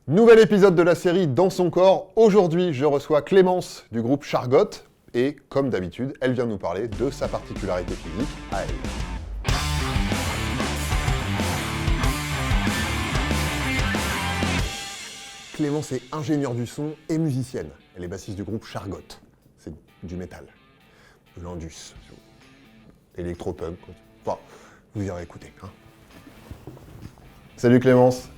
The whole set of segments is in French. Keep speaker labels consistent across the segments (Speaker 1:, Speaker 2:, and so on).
Speaker 1: Nouvel épisode de la série Dans son corps. Aujourd'hui, je reçois Clémence du groupe Chargot et, comme d'habitude, elle vient nous parler de sa particularité physique à elle. Clémence est ingénieure du son et musicienne. Elle est bassiste du groupe Chargot. C'est du métal, de l'indus, électropunk. Enfin, vous irez écouter. Salut Clémence.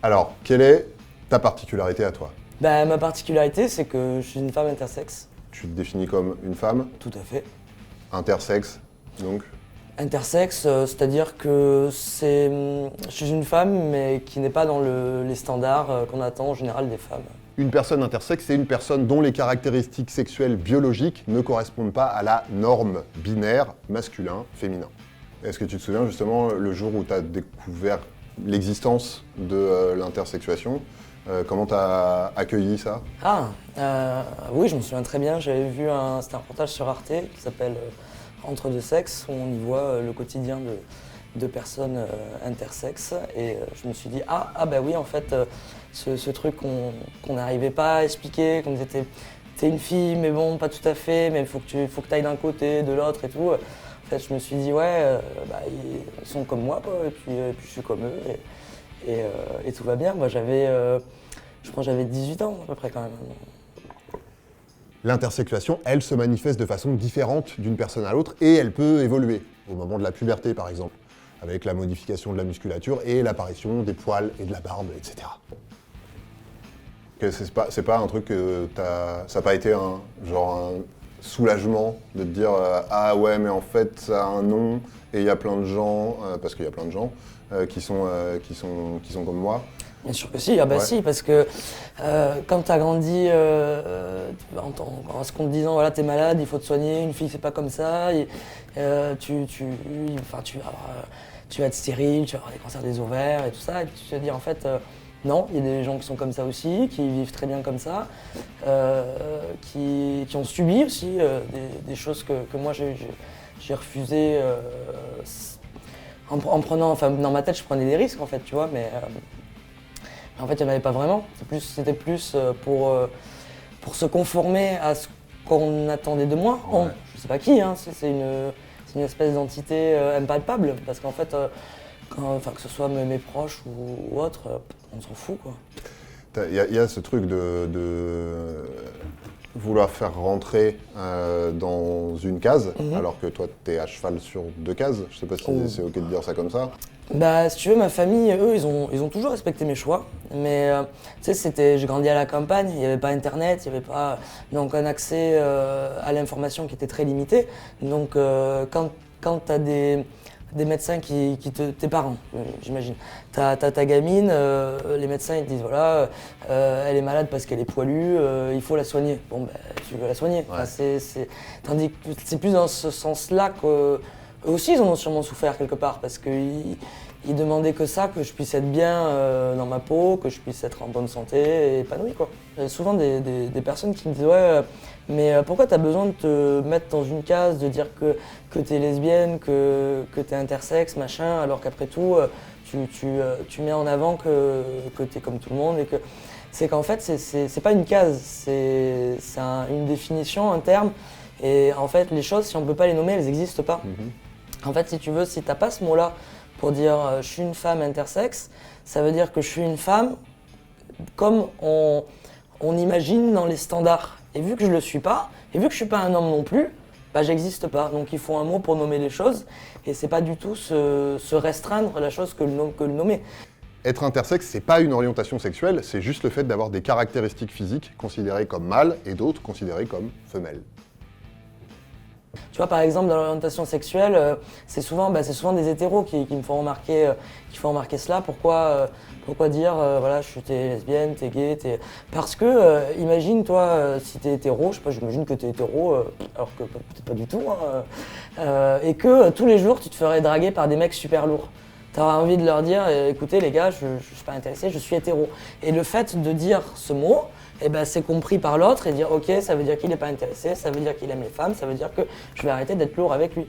Speaker 1: Alors, quelle est ta particularité à toi?
Speaker 2: Ma particularité, c'est que je suis une femme intersexe.
Speaker 1: Tu te définis comme une femme,
Speaker 2: Tout à fait.
Speaker 1: intersexe, donc?
Speaker 2: Intersexe, c'est-à-dire que je suis une femme, mais qui n'est pas dans les standards qu'on attend en général des femmes.
Speaker 1: Une personne intersexe, c'est une personne dont les caractéristiques sexuelles biologiques ne correspondent pas à la norme binaire masculin-féminin. Est-ce que tu te souviens justement le jour où tu as découvert l'existence de l'intersexuation? Comment tu as accueilli ça?
Speaker 2: Oui, je me souviens très bien. J'avais vu c'était un reportage sur Arte qui s'appelle Entre deux sexes, où on y voit le quotidien de personnes intersexes. Et je me suis dit, bah oui, en fait, ce truc qu'on n'arrivait pas à expliquer, qu'on disait, t'es une fille, mais bon, pas tout à fait, mais il faut que tu ailles d'un côté, de l'autre et tout. En fait, je me suis dit, ils sont comme moi, quoi, et puis je suis comme eux, et tout va bien. Moi, je pense que j'avais 18 ans, à peu près, quand même.
Speaker 1: L'intersexuation, elle se manifeste de façon différente d'une personne à l'autre et elle peut évoluer au moment de la puberté, par exemple, avec la modification de la musculature et l'apparition des poils et de la barbe, etc. C'est pas un truc que ça n'a pas été un soulagement de te dire ah ouais, mais en fait ça a un nom et il y a plein de gens, parce qu'il y a plein de gens qui sont comme moi.
Speaker 2: Bien sûr que si, si, parce que quand tu as grandi en se disant voilà, t'es malade, il faut te soigner, une fille c'est pas comme ça, tu vas être stérile, tu vas avoir des cancers des ovaires et tout ça, et puis tu te dis en fait non, il y a des gens qui sont comme ça aussi, qui vivent très bien comme ça, qui ont subi aussi des choses que moi j'ai refusé en prenant, enfin dans ma tête je prenais des risques en fait, tu vois, mais en fait, il n'y en avait pas vraiment. C'était plus pour se conformer à ce qu'on attendait de moi.
Speaker 1: Ouais.
Speaker 2: Je ne sais pas qui, c'est une espèce d'entité impalpable. Parce qu'en fait, que ce soit mes proches ou autres, on s'en fout, quoi.
Speaker 1: Il y a ce truc de vouloir faire rentrer dans une case, alors que toi, t'es à cheval sur deux cases. Je sais pas si c'est ok de dire ça comme ça.
Speaker 2: Si tu veux, ma famille, eux, ils ont toujours respecté mes choix. Mais tu sais, j'ai grandi à la campagne, il n'y avait pas Internet, il n'y avait pas donc un accès à l'information qui était très limité. Donc quand tu as des médecins tes parents, j'imagine, t'as ta gamine, les médecins ils te disent voilà, elle est malade parce qu'elle est poilue, il faut la soigner. Bon, tu veux la soigner.
Speaker 1: Ouais.
Speaker 2: Enfin, tandis que c'est plus dans ce sens-là que eux aussi, ils en ont sûrement souffert quelque part parce qu'ils demandaient que ça, que je puisse être bien dans ma peau, que je puisse être en bonne santé et épanoui, quoi. Il y a souvent des personnes qui me disent ouais, mais pourquoi tu as besoin de te mettre dans une case, de dire que tu es lesbienne, que tu es intersexe, machin, alors qu'après tout, tu mets en avant que tu es comme tout le monde et que c'est qu'en fait, c'est pas une case, c'est une définition, un terme. Et en fait, les choses, si on ne peut pas les nommer, elles n'existent pas. En fait, si tu veux, si tu n'as pas ce mot-là pour dire je suis une femme intersexe, ça veut dire que je suis une femme comme on imagine dans les standards. Et vu que je ne le suis pas, et vu que je ne suis pas un homme non plus, j'existe pas. Donc il faut un mot pour nommer les choses. Et c'est pas du tout se restreindre la chose que le nommer.
Speaker 1: Être intersexe, c'est pas une orientation sexuelle, c'est juste le fait d'avoir des caractéristiques physiques considérées comme mâles et d'autres considérées comme femelles.
Speaker 2: Tu vois, par exemple, dans l'orientation sexuelle, c'est souvent des hétéros qui me font remarquer cela. Pourquoi dire, voilà, t'es lesbienne, t'es gay, Parce que, imagine, toi, si t'es hétéro, je sais pas, j'imagine que t'es hétéro, alors que peut-être pas du tout, et que tous les jours, tu te ferais draguer par des mecs super lourds. T'auras envie de leur dire, écoutez les gars, je suis pas intéressé, je suis hétéro. Et le fait de dire ce mot, c'est compris par l'autre et dire ok, ça veut dire qu'il n'est pas intéressé, ça veut dire qu'il aime les femmes, ça veut dire que je vais arrêter d'être lourd avec lui.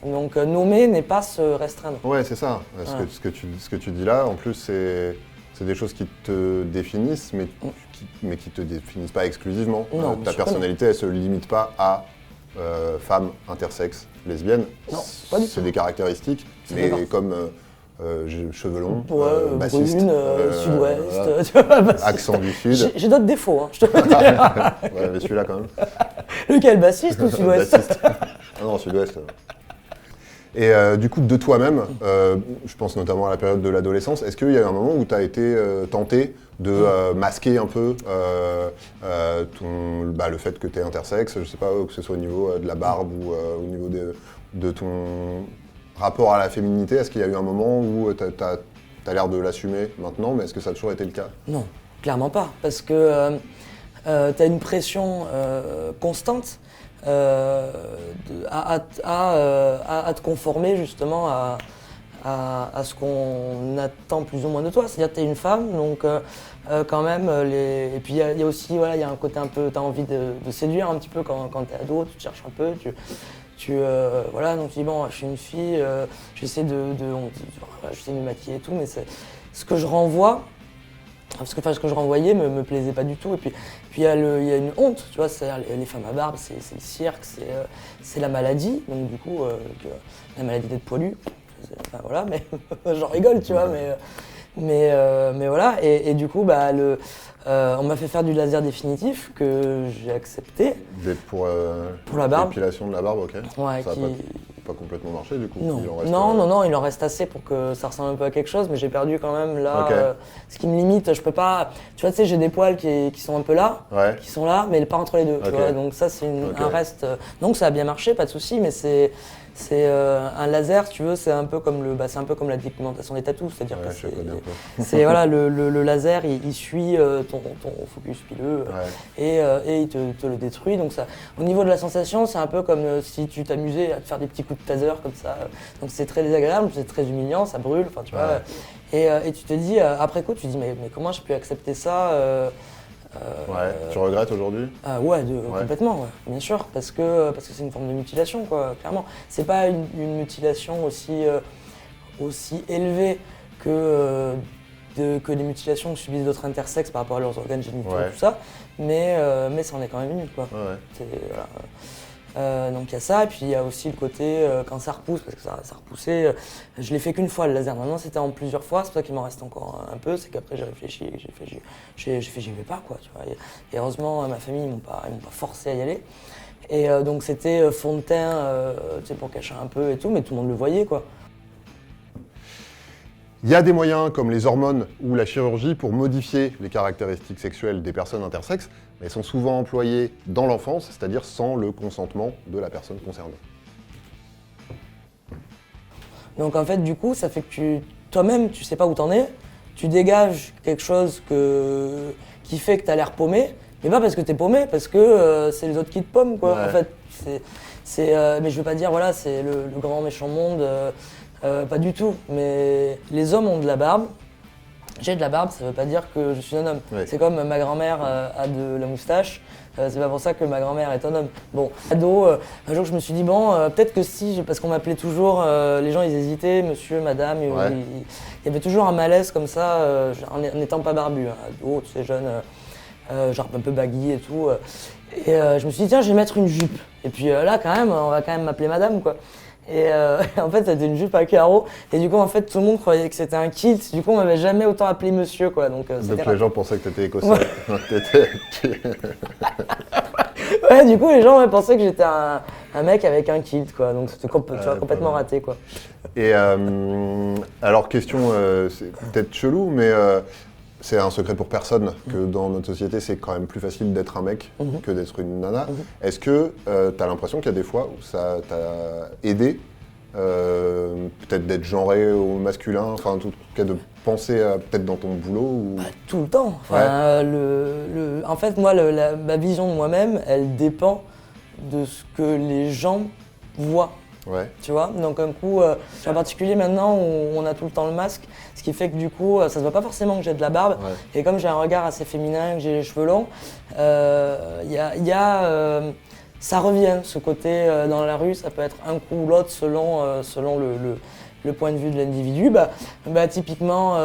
Speaker 2: Donc nommer n'est pas se restreindre.
Speaker 1: Ouais, c'est ça. Ce que tu dis là, en plus, c'est des choses qui te définissent, mais qui te définissent pas exclusivement.
Speaker 2: Non,
Speaker 1: Ta personnalité, elle se limite pas à femme, intersexe, lesbienne.
Speaker 2: Non, pas du tout.
Speaker 1: C'est des caractéristiques, mais comme j'ai cheveux longs, bassiste,
Speaker 2: brune, sud-ouest, tu vois, bassiste.
Speaker 1: accent du sud.
Speaker 2: J'ai d'autres défauts, hein, je te le dis.
Speaker 1: Ouais, mais celui-là quand même.
Speaker 2: Lequel, bassiste ou sud-ouest?
Speaker 1: Bassiste. Ah non, sud-ouest. Et du coup, de toi-même, je pense notamment à la période de l'adolescence, est-ce qu'il y a eu un moment où tu as été tenté de masquer un peu le fait que tu es intersexe, je sais pas, que ce soit au niveau de la barbe ou au niveau de ton rapport à la féminité? Est-ce qu'il y a eu un moment où tu as l'air de l'assumer maintenant, mais est-ce que ça a toujours été le cas?
Speaker 2: Non, clairement pas, parce que tu as une pression constante à te conformer justement à ce qu'on attend plus ou moins de toi. C'est-à-dire que tu es une femme, donc quand même, et puis il y a aussi, voilà, il y a un côté un peu, tu as envie de séduire un petit peu quand tu es ado, tu te cherches un peu, voilà, donc tu dis bon, je suis une fille, j'essaie de me maquiller et tout, mais c'est ce que je renvoie. Parce que ce que je renvoyais me plaisait pas du tout. Et puis il y a une honte, tu vois, c'est-à-dire les femmes à barbe, c'est le cirque, c'est la maladie. Donc du coup, la maladie d'être poilu, enfin voilà, mais j'en rigole, tu vois, mais voilà. Et du coup, on m'a fait faire du laser définitif que j'ai accepté.
Speaker 1: Pour
Speaker 2: la barbe.
Speaker 1: L'épilation de la barbe, ok.
Speaker 2: Ouais,
Speaker 1: ça n'a pas complètement marché du coup.
Speaker 2: Non.
Speaker 1: Il en reste,
Speaker 2: non, il en reste assez pour que ça ressemble un peu à quelque chose, mais j'ai perdu quand même là.
Speaker 1: Okay.
Speaker 2: Ce qui me limite, je peux pas. Tu vois, tu sais, j'ai des poils qui sont un peu là,
Speaker 1: ouais.
Speaker 2: qui sont là, mais pas entre les deux.
Speaker 1: Okay.
Speaker 2: Tu vois, donc ça, c'est un reste. Donc ça a bien marché, pas de souci, mais c'est un laser, si tu veux, c'est un peu comme la dépigmentation des tatous, c'est-à-dire que c'est voilà, le laser, il suit ton focus pileux et il te le détruit. Donc ça, au niveau de la sensation, c'est un peu comme si tu t'amusais à te faire des petits coups de taser comme ça. Donc c'est très désagréable, c'est très humiliant, ça brûle, enfin tu vois. Et tu te dis après coup, tu te dis mais comment j'ai pu accepter ça?
Speaker 1: Tu regrettes aujourd'hui?
Speaker 2: Complètement, ouais, bien sûr, parce que c'est une forme de mutilation, quoi, clairement. C'est pas une mutilation aussi élevée que les mutilations que subissent d'autres intersexes par rapport à leurs organes génitaux, tout ça, mais ça en est quand même une, quoi. Donc il y a ça, et puis il y a aussi le côté quand ça repousse, parce que ça repoussait, je l'ai fait qu'une fois le laser, maintenant c'était en plusieurs fois, c'est pour ça qu'il m'en reste encore un peu, c'est qu'après j'ai réfléchi, j'y vais pas, quoi, tu vois. Et heureusement ma famille ils m'ont pas forcé à y aller, et donc c'était fond de teint, tu sais, pour cacher un peu et tout, mais tout le monde le voyait, quoi.
Speaker 1: Il y a des moyens comme les hormones ou la chirurgie pour modifier les caractéristiques sexuelles des personnes intersexes, mais elles sont souvent employées dans l'enfance, c'est-à-dire sans le consentement de la personne concernée.
Speaker 2: Donc en fait, du coup, ça fait que toi-même, tu sais pas où t'en es, tu dégages quelque chose qui fait que t'as l'air paumé, mais pas parce que t'es paumé, parce que c'est les autres qui te paument, quoi. En fait, mais je veux pas dire, voilà, c'est le grand méchant monde. Pas du tout, mais les hommes ont de la barbe. J'ai de la barbe, ça veut pas dire que je suis un homme. C'est comme ma grand-mère a de la moustache, c'est pas pour ça que ma grand-mère est un homme. Bon, ado, un jour je me suis dit bon, peut-être que si, parce qu'on m'appelait toujours, les gens ils hésitaient, monsieur, madame, il y avait toujours un malaise comme ça, en n'étant pas barbu, hein, ado, tu sais, jeune, genre un peu baggy et tout. Et je me suis dit tiens, je vais mettre une jupe. Et puis là quand même, on va quand même m'appeler madame, quoi. Et en fait, c'était une jupe à carreaux. Et du coup, en fait, tout le monde croyait que c'était un kilt. Du coup, on m'avait jamais autant appelé monsieur, quoi. Donc
Speaker 1: les gens pensaient que t'étais écossais.
Speaker 2: Ouais, du coup, les gens pensaient que j'étais un mec avec un kilt, quoi. Donc c'était complètement raté, quoi.
Speaker 1: Et alors, question, c'est peut-être chelou, mais c'est un secret pour personne que dans notre société, c'est quand même plus facile d'être un mec que d'être une nana. Est-ce que tu as l'impression qu'il y a des fois où ça t'a aidé, peut-être d'être genré au masculin, enfin en tout cas de penser peut-être dans ton boulot ou...
Speaker 2: Tout le temps. Enfin, en fait, moi, ma vision de moi-même, elle dépend de ce que les gens voient. Tu vois, donc un coup, en particulier maintenant où on a tout le temps le masque, ce qui fait que du coup, ça se voit pas forcément que j'ai de la barbe. Et comme j'ai un regard assez féminin, que j'ai les cheveux longs, ça revient, ce côté dans la rue, ça peut être un coup ou l'autre selon le point de vue de l'individu, typiquement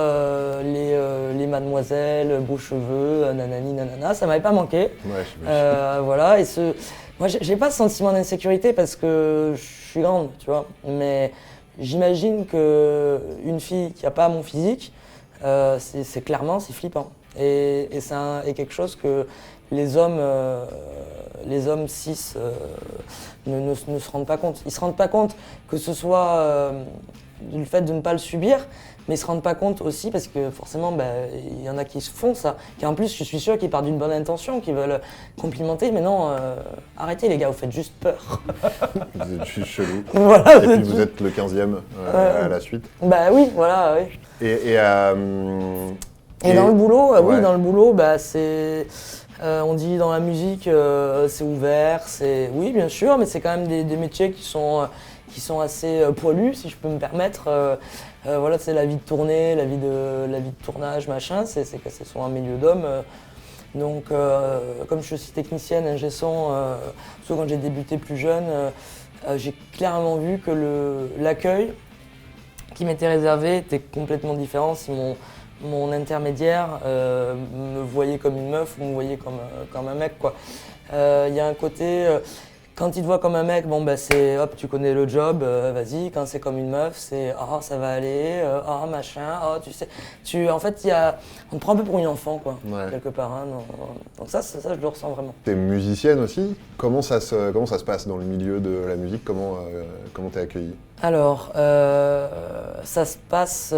Speaker 2: les mademoiselles, beaux cheveux, nanani, nanana, ça m'avait pas manqué.
Speaker 1: Ouais,
Speaker 2: voilà, moi j'ai pas ce sentiment d'insécurité parce que je suis grande, tu vois, mais j'imagine qu'une fille qui a pas mon physique, c'est clairement, c'est flippant. Et c'est quelque chose que les hommes cis ne se rendent pas compte. Ils se rendent pas compte que ce soit du fait de ne pas le subir, mais ils se rendent pas compte aussi parce que forcément, il y en a qui se font ça. Qui en plus, je suis sûr qu'ils partent d'une bonne intention, qu'ils veulent complimenter, mais non, arrêtez les gars, vous faites juste peur.
Speaker 1: Vous êtes juste chelou.
Speaker 2: Voilà,
Speaker 1: et puis vous êtes le 15e à la suite.
Speaker 2: Bah oui, voilà, oui.
Speaker 1: Et
Speaker 2: dans le boulot,
Speaker 1: ouais.
Speaker 2: oui, dans le boulot, on dit dans la musique, c'est ouvert, oui, bien sûr, mais c'est quand même des métiers qui sont assez poilus, si je peux me permettre. Voilà, c'est la vie de tournée, la vie de tournage, machin, c'est souvent un milieu d'hommes. Donc, comme je suis aussi technicienne, ingé son, surtout quand j'ai débuté plus jeune, j'ai clairement vu que l'accueil qui m'était réservé était complètement différent. Si mon intermédiaire me voyait comme une meuf ou me voyait comme un mec, quoi. Il y a un côté, quand il te voit comme un mec, c'est hop, tu connais le job, vas-y. Quand c'est comme une meuf, c'est ça va aller, machin, tu sais. En fait, on te prend un peu pour une enfant, quoi, quelque part. Hein, donc ça, je le ressens vraiment.
Speaker 1: T'es musicienne aussi. Comment ça se passe dans le milieu de la musique? Comment t'es accueillie?
Speaker 2: Alors, ça se passe.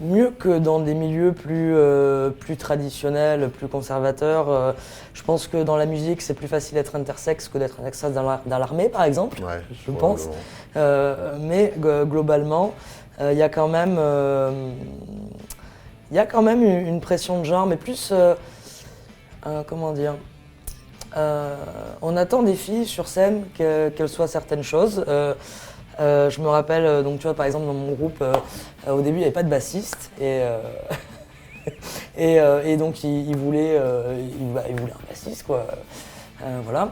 Speaker 2: Mieux que dans des milieux plus traditionnels, plus conservateurs. Je pense que dans la musique, c'est plus facile d'être intersexe que d'être intersexe dans l'armée, par exemple, je pense. Mais globalement, il y a quand même une pression de genre, mais plus, comment dire, on attend des filles sur scène qu'elles soient certaines choses. Je me rappelle, donc tu vois, par exemple, dans mon groupe, au début, il n'y avait pas de bassiste et donc il voulait un bassiste, quoi. Voilà.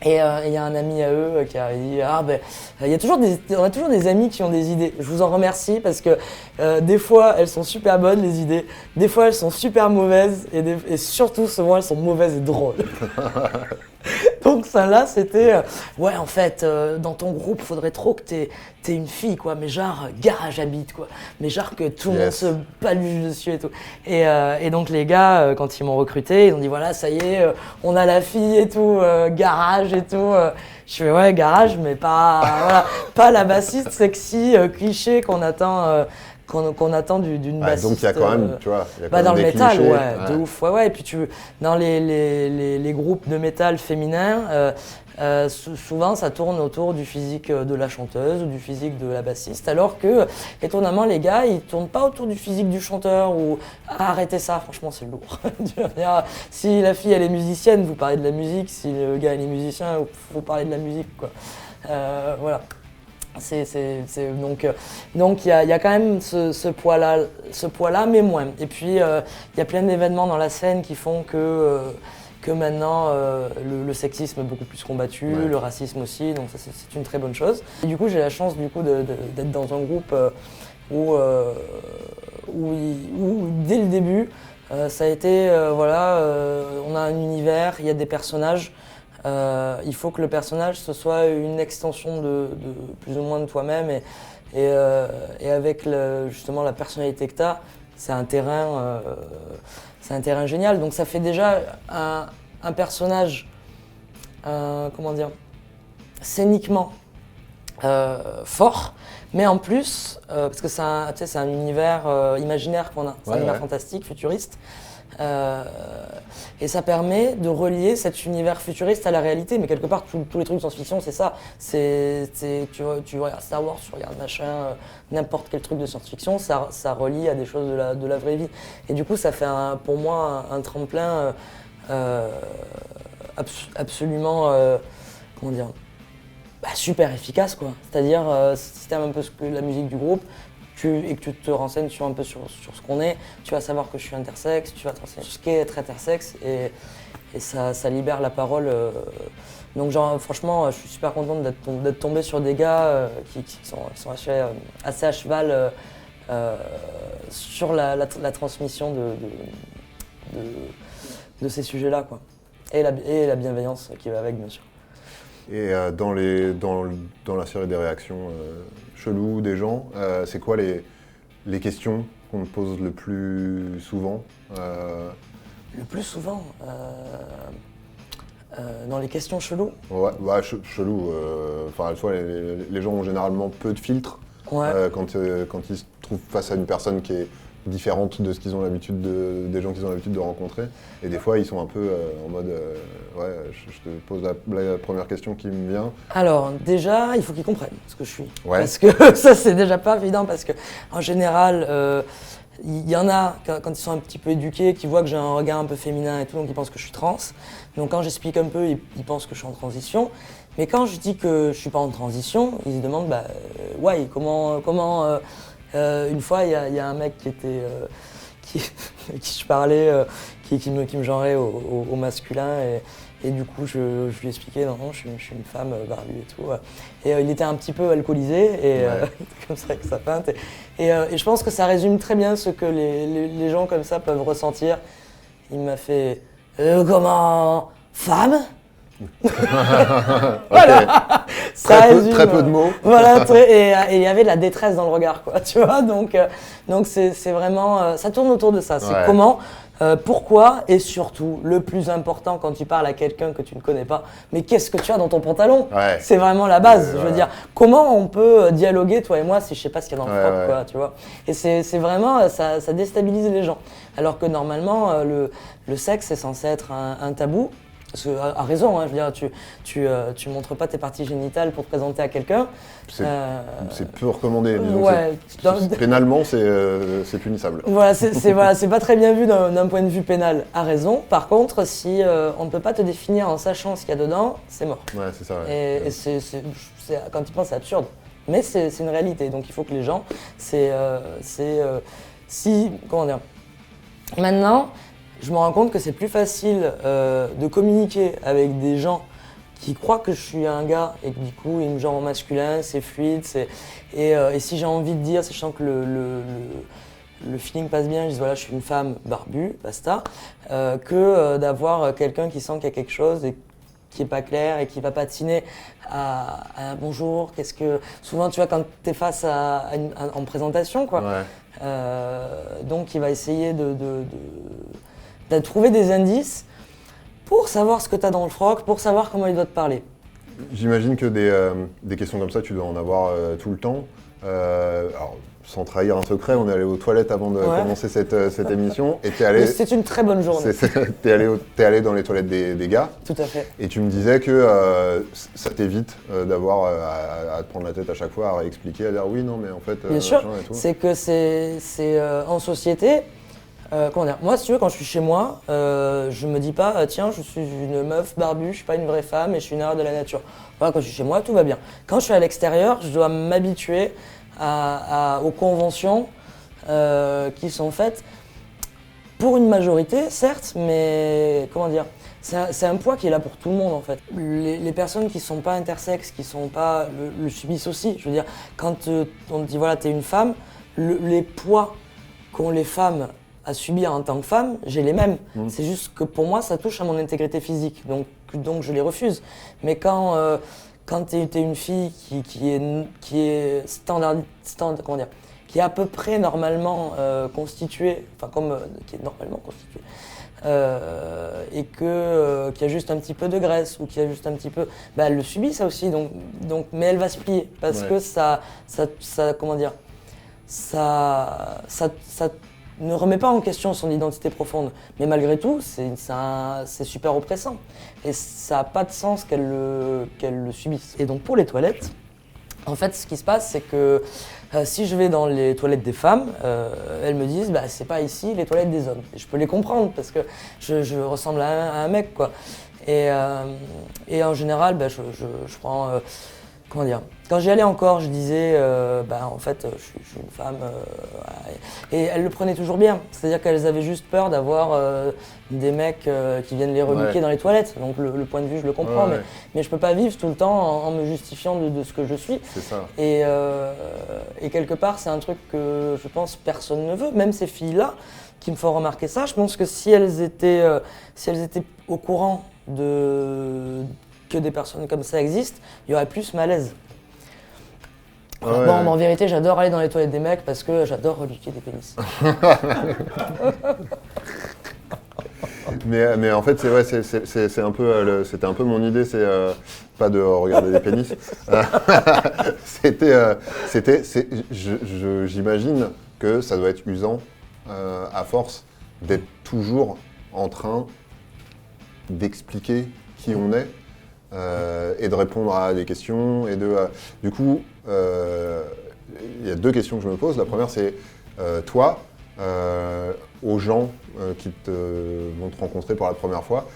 Speaker 2: Et il y a un ami à eux qui a dit on a toujours des amis qui ont des idées. Je vous en remercie parce que des fois elles sont super bonnes les idées, des fois elles sont super mauvaises et surtout souvent elles sont mauvaises et drôles. Donc ça là c'était en fait dans ton groupe faudrait trop que t'aies une fille, quoi, mais genre garage habite, quoi, mais genre que tout le monde se paluche dessus et tout. Et donc les gars quand ils m'ont recruté, ils ont dit voilà, ça y est, on a la fille et tout, garage et tout. Je fais garage, mais pas pas la bassiste sexy cliché qu'on attend d'une bassiste.
Speaker 1: Donc il y a quand même, tu vois,
Speaker 2: dans le métal,
Speaker 1: clichés,
Speaker 2: de ouf, Et puis dans les groupes de métal féminins, souvent ça tourne autour du physique de la chanteuse ou du physique de la bassiste, alors que, étonnamment, les gars, ils tournent pas autour du physique du chanteur ou arrêtez ça, franchement, c'est lourd. Si la fille elle est musicienne, vous parlez de la musique, si le gars il est musicien, vous parlez de la musique, quoi. Voilà. Donc il y a quand même ce poids-là, mais moins. Et puis il y a plein d'événements dans la scène qui font que maintenant le sexisme est beaucoup plus combattu, le racisme aussi, donc ça c'est une très bonne chose. Et du coup j'ai la chance d'être dans un groupe où dès le début ça a été on a un univers, il y a des personnages. Il faut que le personnage ce soit une extension de plus ou moins de toi-même et avec justement la personnalité que tu as, c'est un terrain génial. Donc ça fait déjà un personnage, comment dire, scéniquement fort, mais en plus, parce que c'est un univers imaginaire qu'on a, c'est un univers fantastique, futuriste. Et ça permet de relier cet univers futuriste à la réalité, mais quelque part tous les trucs de science-fiction c'est ça, tu regardes Star Wars, tu regardes machin, n'importe quel truc de science-fiction, ça relie à des choses de la vraie vie. Et du coup ça fait pour moi un tremplin absolument, comment dire, super efficace, quoi. C'est-à-dire si t'aimes un peu la musique du groupe, et que tu te renseignes un peu sur ce qu'on est, tu vas savoir que je suis intersexe, tu vas te renseigner sur ce qu'est être intersexe et ça libère la parole. Donc genre, franchement, je suis super contente d'être tombé sur des gars qui sont assez à cheval sur la transmission de ces sujets-là, quoi. Et la bienveillance qui va avec, bien sûr.
Speaker 1: Et dans la série des réactions cheloues des gens, c'est quoi les questions qu'on te pose le plus souvent
Speaker 2: Le plus souvent dans les questions cheloues.
Speaker 1: Ouais, chelou. Enfin, tu vois, les gens ont généralement peu de filtres quand ils se trouvent face à une personne qui est différente de ce qu'ils ont l'habitude des gens qu'ils ont l'habitude de rencontrer. Et des fois, ils sont un peu en mode je te pose la première question qui me vient.
Speaker 2: Alors, déjà, il faut qu'ils comprennent ce que je suis.
Speaker 1: Ouais.
Speaker 2: Parce que ça, c'est déjà pas évident parce que, en général, il y en a, quand ils sont un petit peu éduqués, qui voient que j'ai un regard un peu féminin et tout, donc ils pensent que je suis trans. Donc quand j'explique un peu, ils pensent que je suis en transition. Mais quand je dis que je suis pas en transition, ils se demandent, comment une fois, il y a un mec qui je parlais, qui me genrait au masculin. Et du coup, je lui expliquais, non, je suis une femme barbue et tout. Et il était un petit peu alcoolisé, et comme ça avec sa pinte. Et je pense que ça résume très bien ce que les gens comme ça peuvent ressentir. Il m'a fait comment femme. Voilà. Ça résume,
Speaker 1: très peu de mots.
Speaker 2: Voilà, et il y avait de la détresse dans le regard, quoi. Tu vois, donc c'est vraiment, ça tourne autour de ça. C'est comment. Pourquoi et surtout, le plus important quand tu parles à quelqu'un que tu ne connais pas, mais qu'est-ce que tu as dans ton pantalon ? C'est vraiment la base. Je veux dire, comment on peut dialoguer, toi et moi, si je sais pas ce qu'il y a dans le froc, quoi, tu vois ? Et c'est vraiment, ça déstabilise les gens. Alors que normalement, le sexe est censé être un tabou. Parce que, à raison, hein, je veux dire, tu montres pas tes parties génitales pour te présenter à quelqu'un.
Speaker 1: C'est peu recommandé. Pénalement, c'est punissable.
Speaker 2: Voilà, c'est pas très bien vu d'un point de vue pénal, à raison. Par contre, si on ne peut pas te définir en sachant ce qu'il y a dedans, c'est mort.
Speaker 1: Ouais, c'est ça.
Speaker 2: Ouais. Et quand tu penses, c'est absurde. Mais c'est une réalité. Donc il faut que les gens, comment dire. Maintenant, je me rends compte que c'est plus facile de communiquer avec des gens qui croient que je suis un gars et que du coup ils me genrent en masculin, c'est fluide, et si j'ai envie de dire, sachant que le feeling passe bien, je dis voilà, je suis une femme barbue, basta, que d'avoir quelqu'un qui sent qu'il y a quelque chose et qui est pas clair et qui va patiner à bonjour, qu'est-ce que... Souvent, tu vois, quand tu es face en présentation, quoi, donc il va essayer de trouver des indices pour savoir ce que tu as dans le froc, pour savoir comment il doit te parler.
Speaker 1: J'imagine que des questions comme ça, tu dois en avoir tout le temps. Alors, sans trahir un secret, on est allé aux toilettes avant de commencer cette émission. Et t'es allé...
Speaker 2: C'est une très bonne journée.
Speaker 1: T'es allé dans les toilettes des gars.
Speaker 2: Tout à fait.
Speaker 1: Et tu me disais que ça t'évite d'avoir à te prendre la tête à chaque fois, à réexpliquer, à dire oui, non, mais en fait...
Speaker 2: Bien sûr,
Speaker 1: et tout.
Speaker 2: c'est que c'est en société... comment dire, moi, si tu veux, quand je suis chez moi, je me dis pas tiens, je suis une meuf barbue, je suis pas une vraie femme et je suis une erreur de la nature. Voilà, quand je suis chez moi, tout va bien. Quand je suis à l'extérieur, je dois m'habituer aux conventions qui sont faites pour une majorité, certes, mais comment dire, c'est un poids qui est là pour tout le monde en fait. Les personnes qui sont pas intersexes, qui sont pas le subissent aussi. Je veux dire, quand on te dit voilà, t'es une femme, les poids qu'ont les femmes à subir en tant que femme, j'ai les mêmes. C'est juste que pour moi, ça touche à mon intégrité physique, donc je les refuse. Mais quand t'es une fille qui est comment dire, qui est à peu près normalement constituée, qui est normalement constituée, et qui a juste un petit peu de graisse ou qui a juste un petit peu, elle le subit ça aussi. Mais elle va se plier parce que ça comment dire, ça ne remet pas en question son identité profonde, mais malgré tout, c'est super oppressant. Et ça n'a pas de sens qu'elle le subisse. Et donc pour les toilettes, en fait, ce qui se passe, c'est que si je vais dans les toilettes des femmes, elles me disent c'est pas ici les toilettes des hommes. Et je peux les comprendre parce que je ressemble à un mec, quoi. Et en général, je prends... comment dire, Quand j'y allais encore, je disais, en fait, je suis une femme. Voilà. Et elles le prenaient toujours bien. C'est-à-dire qu'elles avaient juste peur d'avoir des mecs qui viennent les rebuquer dans les toilettes. Donc le point de vue, je le comprends. Mais je peux pas vivre tout le temps en me justifiant de ce que je suis.
Speaker 1: C'est ça.
Speaker 2: Et quelque part, c'est un truc que je pense personne ne veut. Même ces filles-là qui me font remarquer ça, je pense que si elles étaient au courant que des personnes comme ça existent, il y aurait plus malaise.
Speaker 1: Ouais.
Speaker 2: Bon, en vérité, j'adore aller dans les toilettes des mecs parce que j'adore reluquer des pénis.
Speaker 1: Mais en fait, c'est vrai, c'est un peu, c'était un peu mon idée, c'est pas de regarder des pénis. J'imagine que ça doit être usant à force d'être toujours en train d'expliquer qui on est et de répondre à des questions. Du coup, il y a 2 questions que je me pose. La première, c'est toi, aux gens qui vont te rencontrer pour la première fois,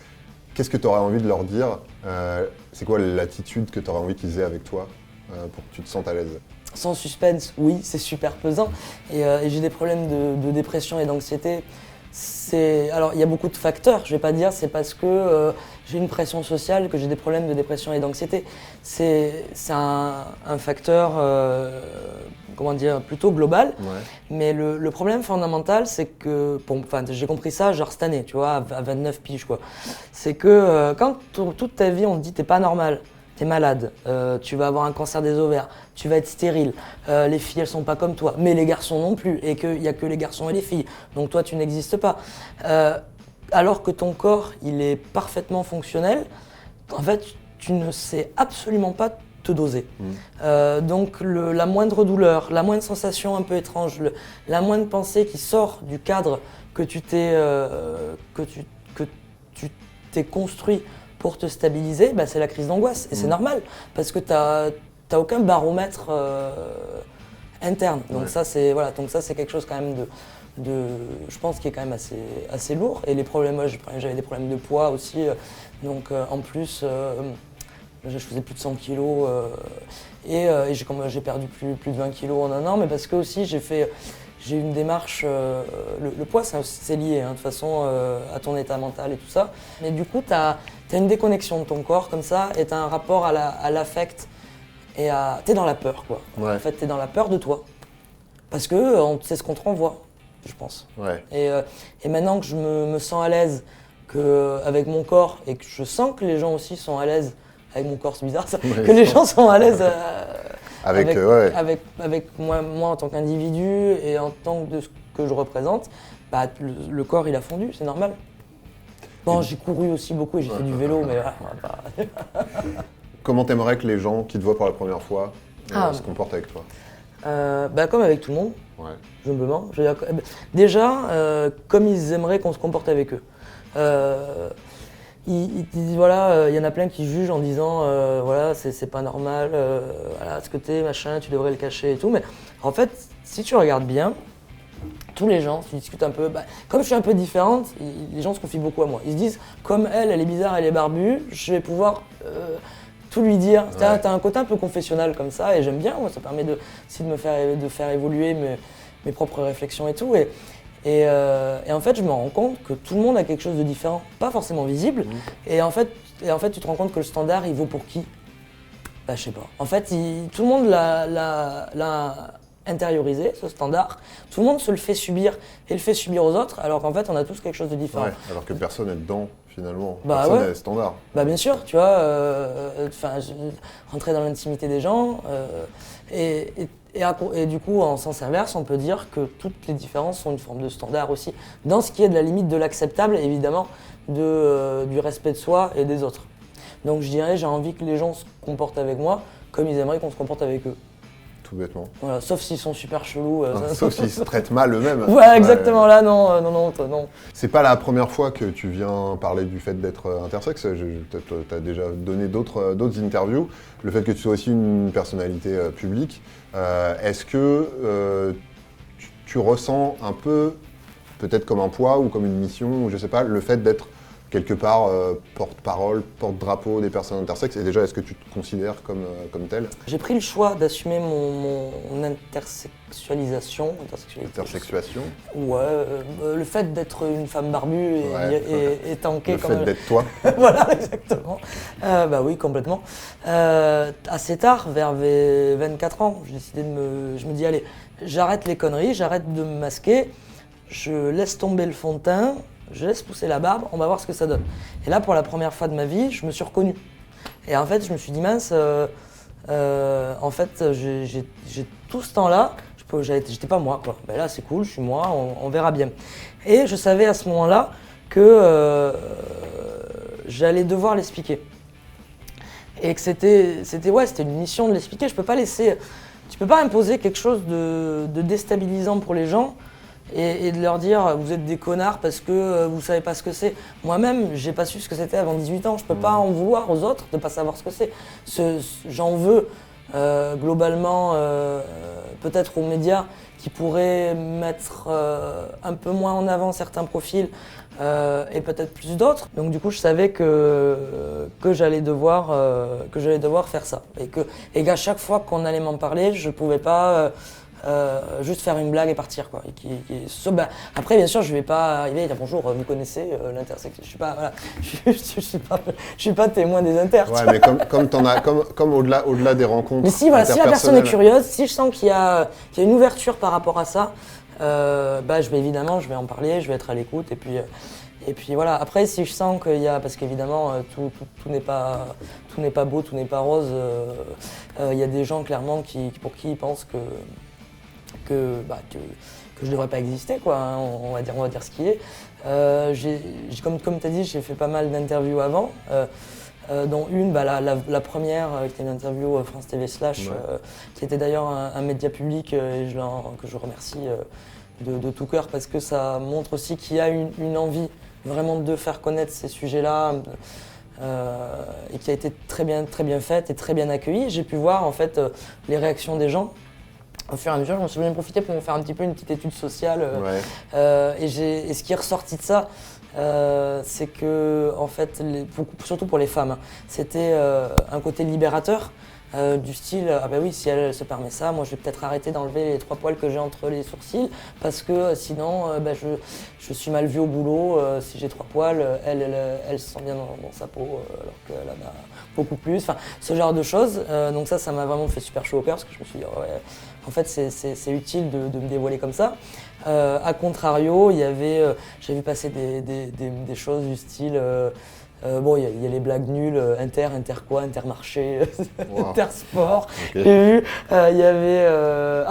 Speaker 1: qu'est-ce que tu aurais envie de leur dire c'est quoi l'attitude que tu aurais envie qu'ils aient avec toi pour que tu te sentes à l'aise?
Speaker 2: Sans suspense, oui, c'est super pesant. Et j'ai des problèmes de dépression et d'anxiété. Alors, il y a beaucoup de facteurs. Je vais pas dire c'est parce que j'ai une pression sociale que j'ai des problèmes de dépression et d'anxiété. C'est un facteur, plutôt global.
Speaker 1: Ouais.
Speaker 2: Mais le problème fondamental, c'est que, j'ai compris ça genre cette année, tu vois, à 29 piges, quoi. C'est que quand toute ta vie, on te dit t'es pas normal, t'es malade, tu vas avoir un cancer des ovaires, tu vas être stérile, les filles elles sont pas comme toi, mais les garçons non plus, et qu'il y a que les garçons et les filles, donc toi tu n'existes pas. Alors que ton corps il est parfaitement fonctionnel, en fait tu ne sais absolument pas te doser. Donc la moindre douleur, la moindre sensation un peu étrange, la moindre pensée qui sort du cadre que tu t'es construit pour te stabiliser, c'est la crise d'angoisse. Et c'est normal, parce que t'as aucun baromètre interne. Donc ça, c'est quelque chose quand même je pense, qui est quand même assez lourd. Et les problèmes, moi, j'avais des problèmes de poids aussi. Donc en plus, je faisais plus de 100 kilos. Et j'ai perdu plus de 20 kilos en un an. Mais parce que aussi, j'ai eu une démarche, le poids c'est lié de toute façon à ton état mental et tout ça. Mais du coup, t'as une déconnexion de ton corps comme ça et t'as un rapport à l'affect et t'es dans la peur, quoi.
Speaker 1: Ouais.
Speaker 2: En fait, t'es dans la peur de toi. Parce que c'est ce qu'on te renvoie, je pense.
Speaker 1: Ouais.
Speaker 2: Et maintenant que je me sens à l'aise avec mon corps et que je sens que les gens aussi sont à l'aise avec mon corps, c'est bizarre ça, que les gens sont à l'aise avec moi en tant qu'individu et en tant que de ce que je représente, le corps il a fondu, c'est normal. Bon, j'ai couru aussi beaucoup et j'ai fait du vélo, mais voilà.
Speaker 1: Comment t'aimerais que les gens qui te voient pour la première fois se comportent avec toi?
Speaker 2: Comme avec tout le monde, humblement. Déjà, comme ils aimeraient qu'on se comporte avec eux. Ils disent voilà, y en a plein qui jugent en disant voilà, c'est pas normal, voilà, ce que t'es, machin, tu devrais le cacher et tout. Mais en fait, si tu regardes bien, tous les gens, tu discutes un peu, comme je suis un peu différente, les gens se confient beaucoup à moi. Ils se disent, comme elle est bizarre, elle est barbue, je vais pouvoir tout lui dire. T'as un côté un peu confessionnal comme ça, et j'aime bien, moi, ça permet aussi de faire évoluer mes propres réflexions et tout. Et en fait, je me rends compte que tout le monde a quelque chose de différent, pas forcément visible. Et en fait, tu te rends compte que le standard, il vaut pour qui? Je sais pas. En fait, tout le monde l'a intériorisé, ce standard. Tout le monde se le fait subir et le fait subir aux autres, alors qu'en fait, on a tous quelque chose de différent.
Speaker 1: Ouais, alors que personne n'est dedans, finalement. Personne n'est standard.
Speaker 2: Bien sûr, tu vois, rentrer dans l'intimité des gens. Et du coup, en sens inverse, on peut dire que toutes les différences sont une forme de standard aussi, dans ce qui est de la limite de l'acceptable, évidemment, du respect de soi et des autres. Donc je dirais, j'ai envie que les gens se comportent avec moi comme ils aimeraient qu'on se comporte avec eux.
Speaker 1: Tout bêtement.
Speaker 2: Voilà, sauf s'ils sont super chelous.
Speaker 1: Sauf s'ils se traitent mal eux-mêmes.
Speaker 2: Ouais, exactement, là, non.
Speaker 1: C'est pas la première fois que tu viens parler du fait d'être intersexe. Tu as déjà donné d'autres interviews. Le fait que tu sois aussi une personnalité publique, est-ce que tu ressens un peu, peut-être comme un poids ou comme une mission, ou je sais pas, le fait d'être quelque part porte-parole, porte-drapeau des personnes intersexes. Et déjà, est-ce que tu te considères comme tel?
Speaker 2: J'ai pris le choix d'assumer mon intersexualisation.
Speaker 1: Intersexuation.
Speaker 2: Ouais, le fait d'être une femme barbue et tankée
Speaker 1: le
Speaker 2: comme...
Speaker 1: fait d'être toi.
Speaker 2: Voilà, exactement. Bah oui, complètement. Assez tard, vers 24 ans, j'ai décidé je me dis, allez, j'arrête les conneries, j'arrête de me masquer, je laisse tomber le fond de teint, je laisse pousser la barbe, on va voir ce que ça donne. Et là, pour la première fois de ma vie, je me suis reconnu. Et en fait, je me suis dit, mince, en fait, j'ai tout ce temps-là, j'étais pas moi, quoi. Ben là, c'est cool, je suis moi, on verra bien. Et je savais à ce moment-là que j'allais devoir l'expliquer. Et que c'était une mission de l'expliquer. Tu peux pas imposer quelque chose de déstabilisant pour les gens et de leur dire vous êtes des connards parce que vous savez pas ce que c'est. Moi-même, j'ai pas su ce que c'était avant 18 ans. Je peux pas en vouloir aux autres de pas savoir ce que c'est. J'en veux globalement peut-être aux médias qui pourraient mettre un peu moins en avant certains profils et peut-être plus d'autres. Donc du coup, je savais que j'allais devoir faire ça et qu'à chaque fois qu'on allait m'en parler, je pouvais pas juste faire une blague et partir, quoi. Après, bien sûr, je vais pas arriver et dire bonjour, vous connaissez l'intersexe. Je suis pas, voilà, je suis pas témoin des inters.
Speaker 1: Ouais, mais comme au-delà des rencontres.
Speaker 2: Mais si la personne est curieuse, si je sens qu'il y a une ouverture par rapport à ça, je vais en parler, je vais être à l'écoute et puis voilà. Après, si je sens qu'il y a, parce qu'évidemment tout n'est pas beau, tout n'est pas rose. Il y a des gens clairement pour qui ils pensent que je devrais pas exister, quoi, hein, on va dire ce qui est. Comme tu as dit, j'ai fait pas mal d'interviews avant, dont une, la première, qui était une interview France TV Slash, qui était d'ailleurs un média public que je remercie de tout cœur parce que ça montre aussi qu'il y a une envie vraiment de faire connaître ces sujets-là et qui a été très bien faite et très bien accueillie. J'ai pu voir en fait les réactions des gens. Au fur et à mesure, je m'en suis bien profité pour me faire un petit peu une petite étude sociale. Et ce qui est ressorti de ça, c'est que, en fait, surtout pour les femmes, hein, c'était un côté libérateur. Du style, ah bah oui, si elle se permet ça, moi je vais peut-être arrêter d'enlever les 3 poils que j'ai entre les sourcils parce que sinon je suis mal vu au boulot. Si j'ai 3 poils, elle se sent bien dans sa peau alors qu'elle en a beaucoup plus. Enfin, ce genre de choses. Donc ça m'a vraiment fait super chaud au cœur parce que je me suis dit, ouais, en fait c'est utile de me dévoiler comme ça. A contrario, j'ai vu passer des choses du style. Il y a les blagues nulles, Inter quoi, Intermarché,
Speaker 1: Wow.
Speaker 2: Intersport.
Speaker 1: Okay.
Speaker 2: J'ai vu, il y avait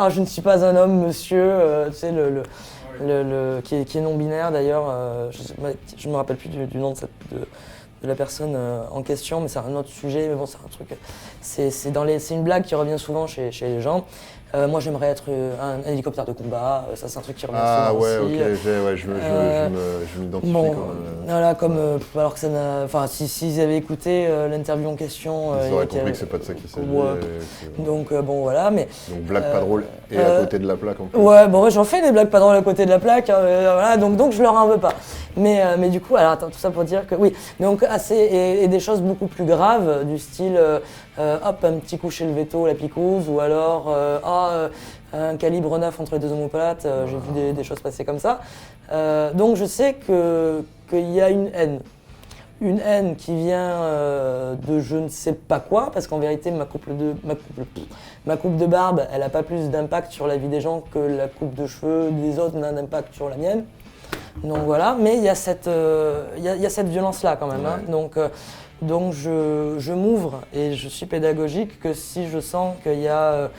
Speaker 2: je ne suis pas un homme, monsieur, tu sais, qui est non-binaire d'ailleurs. Je me rappelle plus du nom de la personne en question, mais c'est un autre sujet. Mais bon, c'est un truc. C'est une blague qui revient souvent chez les gens. Moi, j'aimerais être un hélicoptère de combat. Ça, c'est un truc qui revient souvent aussi.
Speaker 1: Je m'identifie
Speaker 2: bon,
Speaker 1: quand même.
Speaker 2: Voilà, alors que ça n'a. Enfin, s'ils avaient écouté l'interview en question.
Speaker 1: Ils auraient compris que c'est pas de ça qu'il s'agit.
Speaker 2: Donc, bon, voilà. Mais,
Speaker 1: donc, blague pas drôle et à côté de la plaque en plus.
Speaker 2: Ouais, bon, j'en fais des blagues pas drôles à côté de la plaque. Voilà, donc je leur en veux pas. Mais du coup, alors attends, tout ça pour dire que oui. Donc, et des choses beaucoup plus graves, du style. Hop, un petit coup chez le veto, la picouse, ou alors un calibre 9 entre les deux omoplates. J'ai vu des choses passer comme ça. Donc je sais qu'il y a une haine qui vient de je ne sais pas quoi, parce qu'en vérité ma coupe de barbe, elle n'a pas plus d'impact sur la vie des gens que la coupe de cheveux des autres n'a d'impact sur la mienne. Donc voilà, mais il y a cette violence-là quand même.
Speaker 1: Ouais.
Speaker 2: Hein. Donc je m'ouvre et je suis pédagogique que si je sens qu'il y a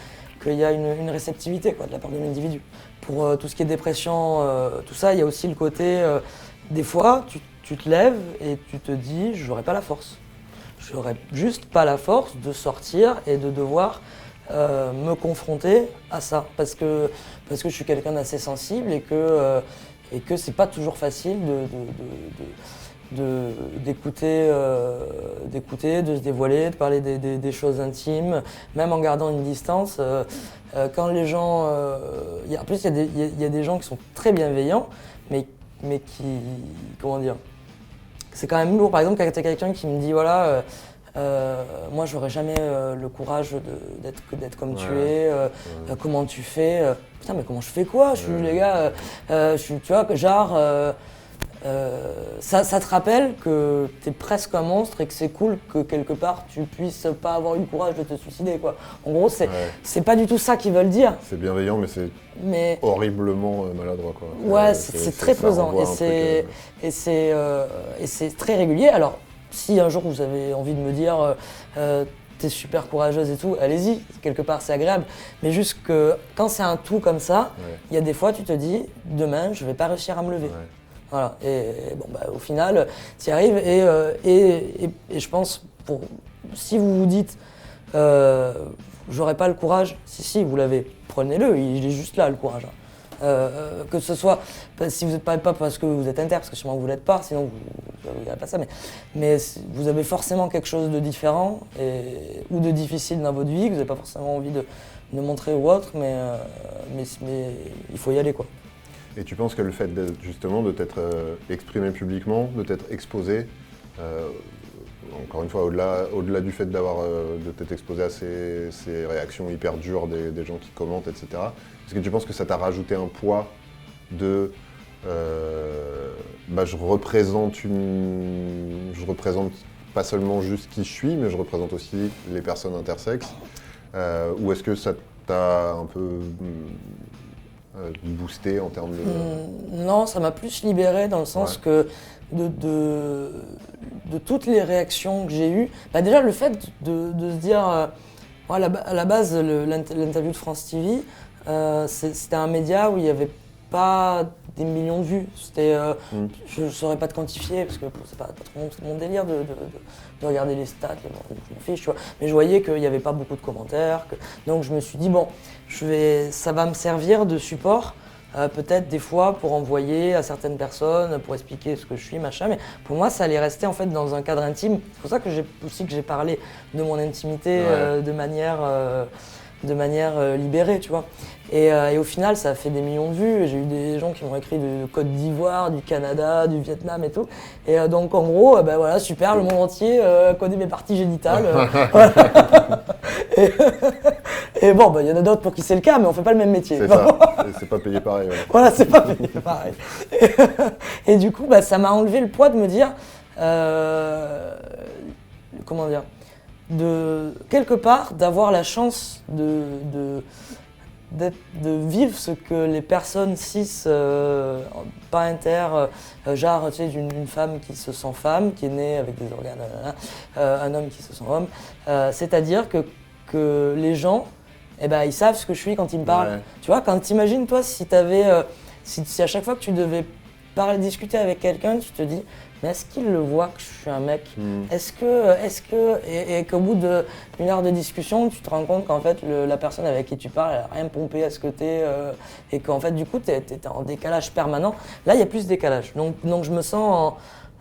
Speaker 2: une réceptivité, quoi, de la part de l'individu. Pour tout ce qui est dépression, tout ça, il y a aussi le côté, des fois, tu te lèves et tu te dis, j'aurais pas la force. J'aurais juste pas la force de sortir et de devoir me confronter à ça. Parce que je suis quelqu'un d'assez sensible et que c'est pas toujours facile d'écouter, de se dévoiler, de parler des choses intimes, même en gardant une distance. Quand les gens, en plus il y a des gens qui sont très bienveillants, mais qui, comment dire, c'est quand même lourd. Par exemple, quand t'as quelqu'un qui me dit, voilà, moi j'aurais jamais le courage d'être comme tu es, comment tu fais putain, mais comment je fais quoi? Je suis, les gars, tu vois, que genre, ça te rappelle que t'es presque un monstre et que c'est cool que quelque part tu puisses pas avoir eu le courage de te suicider, quoi. En gros, c'est pas du tout ça qu'ils veulent dire.
Speaker 1: C'est bienveillant, mais c'est horriblement maladroit, quoi.
Speaker 2: Ouais, c'est très pesant et c'est très régulier. Alors, si un jour vous avez envie de me dire t'es super courageuse et tout, allez-y, quelque part c'est agréable. Mais juste que quand c'est un tout comme ça, il y a des fois tu te dis, demain je vais pas réussir à me lever. Voilà, et bon, bah, au final, tu y arrives et je pense, si vous vous dites j'aurais pas le courage, si, vous l'avez, prenez-le, il est juste là le courage. Que ce soit, si vous n'êtes pas parce que vous êtes inter, parce que sûrement vous l'êtes pas, sinon vous n'avez pas ça, mais vous avez forcément quelque chose de différent ou de difficile dans votre vie, que vous n'avez pas forcément envie de montrer ou autre, mais il faut y aller, quoi.
Speaker 1: Et tu penses que le fait justement de t'être exprimé publiquement, de t'être exposé, encore une fois, au-delà du fait de t'être exposé à ces réactions hyper dures des gens qui commentent, etc., est-ce que tu penses que ça t'a rajouté un poids de je représente pas seulement juste qui je suis, mais je représente aussi les personnes intersexes, ou est-ce que ça t'a un peu boosté en termes de...
Speaker 2: Non, ça m'a plus libéré dans le sens que de toutes les réactions que j'ai eues, déjà le fait de se dire, à la base l'interview de France TV, c'était un média où il n'y avait pas des millions de vues. Je ne saurais pas te quantifier parce que c'est pas trop mon délire de regarder les stats, je m'en fiche, tu vois. Mais je voyais qu'il n'y avait pas beaucoup de commentaires. Donc je me suis dit, bon, ça va me servir de support, peut-être des fois pour envoyer à certaines personnes, pour expliquer ce que je suis, machin. Mais pour moi, ça allait rester en fait dans un cadre intime. C'est pour ça que j'ai parlé de mon intimité de manière libérée, tu vois. Et au final, ça a fait des millions de vues. Et j'ai eu des gens qui m'ont écrit de Côte d'Ivoire, du Canada, du Vietnam et tout. Et donc, en gros, voilà, super, le monde entier connaît mes parties génitales. Et bon, il y en a d'autres pour qui c'est le cas, mais on fait pas le même métier.
Speaker 1: C'est ça, c'est pas payé pareil. Ouais.
Speaker 2: Voilà, c'est pas payé pareil. Et du coup, ça m'a enlevé le poids de me dire, comment dire, de quelque part d'avoir la chance de vivre ce que les personnes cis, pas inter, genre tu sais, une femme qui se sent femme, qui est née avec des organes, un homme qui se sent homme, c'est-à-dire que les gens, ils savent ce que je suis quand ils me parlent. Ouais. Tu vois, quand t'imagines toi si si à chaque fois que tu devais discuter avec quelqu'un, tu te dis mais est-ce qu'il le voit que je suis un mec? Est-ce que qu'au bout d'une heure de discussion, tu te rends compte qu'en fait la personne avec qui tu parles, elle a rien pompé à ce côté et qu'en fait du coup t'es en décalage permanent. Là il y a plus de décalage. Donc je me sens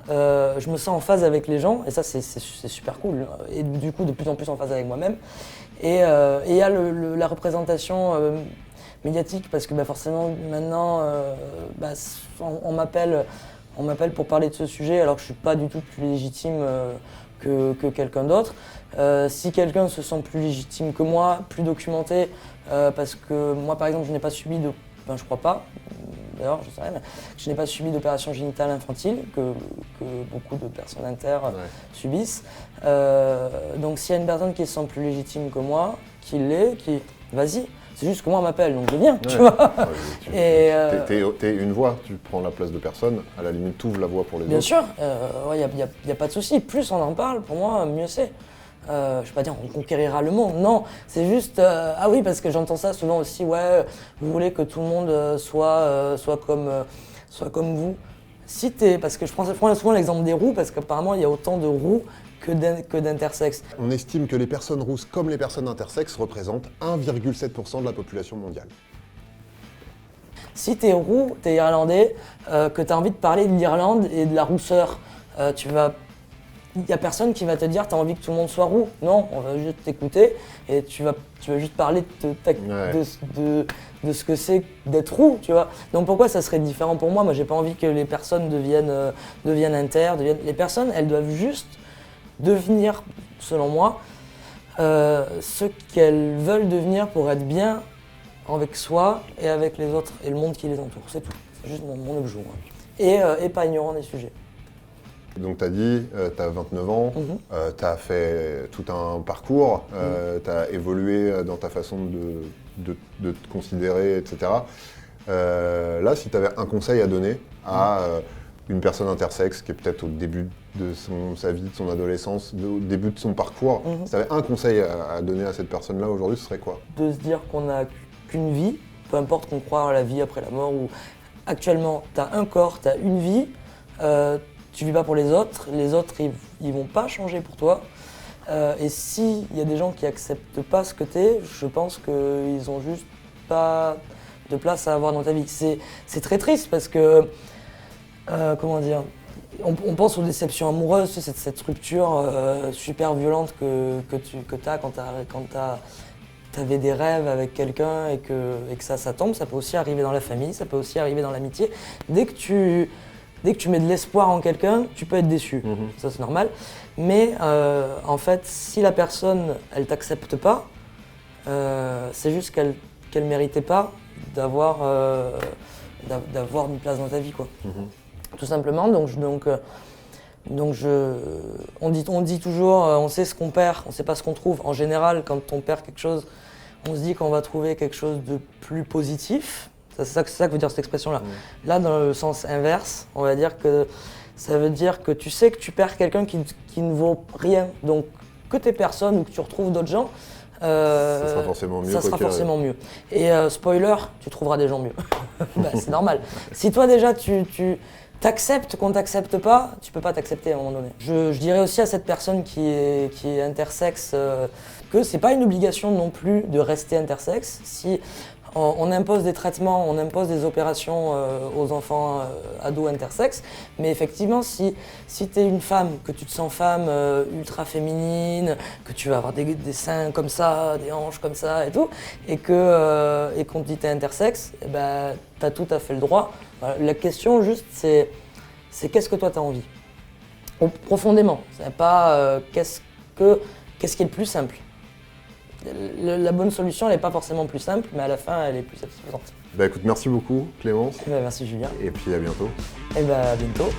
Speaker 2: en phase avec les gens et ça c'est super cool. Et du coup de plus en plus en phase avec moi-même. Et il y a la représentation médiatique parce que forcément maintenant on m'appelle pour parler de ce sujet alors que je ne suis pas du tout plus légitime que quelqu'un d'autre. Si quelqu'un se sent plus légitime que moi, plus documenté, parce que moi par exemple je n'ai pas subi je crois pas, d'ailleurs je sais rien, mais je n'ai pas subi d'opération génitale infantile que beaucoup de personnes inter subissent. Donc s'il y a une personne qui se sent plus légitime que moi, vas-y. C'est juste que moi on m'appelle, donc je viens, tu vois.
Speaker 1: T'es une voix, tu prends la place de personne, à la limite t'ouvres la voix pour les autres.
Speaker 2: Bien sûr, y a pas de souci. Plus on en parle, pour moi, mieux c'est. Je vais pas dire on conquérira le monde, non. C'est juste, ah oui, parce que j'entends ça souvent aussi, vous voulez que tout le monde soit comme vous. Parce que je prends souvent l'exemple des roux, parce qu'apparemment il y a autant de roux que d'intersexes.
Speaker 1: On estime que les personnes rousses comme les personnes intersexes représentent 1,7% de la population mondiale.
Speaker 2: Si t'es roux, t'es irlandais, que t'as envie de parler de l'Irlande et de la rousseur, tu vas il n'y a personne qui va te dire t'as envie que tout le monde soit roux. Non, on va juste t'écouter et tu vas juste parler de ce que c'est d'être roux, tu vois. Donc pourquoi ça serait différent pour moi? Moi, j'ai pas envie que les personnes deviennent inter. Les personnes, elles doivent juste devenir, selon moi, ce qu'elles veulent devenir pour être bien avec soi et avec les autres et le monde qui les entoure. C'est tout. C'est juste mon objet. Et pas ignorant des sujets.
Speaker 1: Donc tu as dit, tu as 29 ans, tu as fait tout un parcours, tu as évolué dans ta façon de te considérer, etc. Là, si tu avais un conseil à donner à une personne intersexe qui est peut-être au début de sa vie, de son adolescence, au début de son parcours, si tu avais un conseil à donner à cette personne-là aujourd'hui, ce serait quoi?
Speaker 2: De se dire qu'on n'a qu'une vie, peu importe qu'on croit à la vie après la mort. Ou actuellement, tu as un corps, tu as une vie. Tu vis pas pour les autres ils vont pas changer pour toi. Et s'il y a des gens qui acceptent pas ce que t'es, je pense qu'ils ont juste pas de place à avoir dans ta vie. C'est très triste parce que, comment dire, on pense aux déceptions amoureuses, cette rupture super violente que t'as quand t'avais des rêves avec quelqu'un et que ça tombe. Ça peut aussi arriver dans la famille, ça peut aussi arriver dans l'amitié. Dès que tu mets de l'espoir en quelqu'un, tu peux être déçu. Ça, c'est normal. Mais en fait, si la personne, elle t'accepte pas, c'est juste qu'elle méritait pas d'avoir une place dans ta vie, quoi. Tout simplement. On dit toujours, on sait ce qu'on perd, on sait pas ce qu'on trouve. En général, quand on perd quelque chose, on se dit qu'on va trouver quelque chose de plus positif. C'est ça que veut dire cette expression-là. Là, dans le sens inverse, on va dire que ça veut dire que tu sais que tu perds quelqu'un qui ne vaut rien. Donc, que t'aies personne ou que tu retrouves d'autres gens,
Speaker 1: ça sera forcément mieux.
Speaker 2: Ça sera forcément mieux. Et spoiler, tu trouveras des gens mieux. Bah, c'est normal. Si toi déjà tu t'acceptes qu'on t'accepte pas, tu peux pas t'accepter à un moment donné. Je dirais aussi à cette personne qui est intersexe que c'est pas une obligation non plus de rester intersexe. Si on impose des traitements, on impose des opérations aux enfants ados intersexes, mais effectivement, si tu es une femme, que tu te sens femme ultra féminine, que tu vas avoir des seins comme ça, des hanches comme ça et tout, et qu'on te dit t'es intersexe, eh ben, tu as tout à fait le droit. La question juste, c'est qu'est-ce que toi tu as envie? Profondément, c'est pas qu'est-ce qui est le plus simple. La bonne solution, elle n'est pas forcément plus simple, mais à la fin, elle est plus satisfaisante.
Speaker 1: Bah écoute, merci beaucoup Clémence.
Speaker 2: Merci Julien.
Speaker 1: Et puis à bientôt.
Speaker 2: Et à bientôt.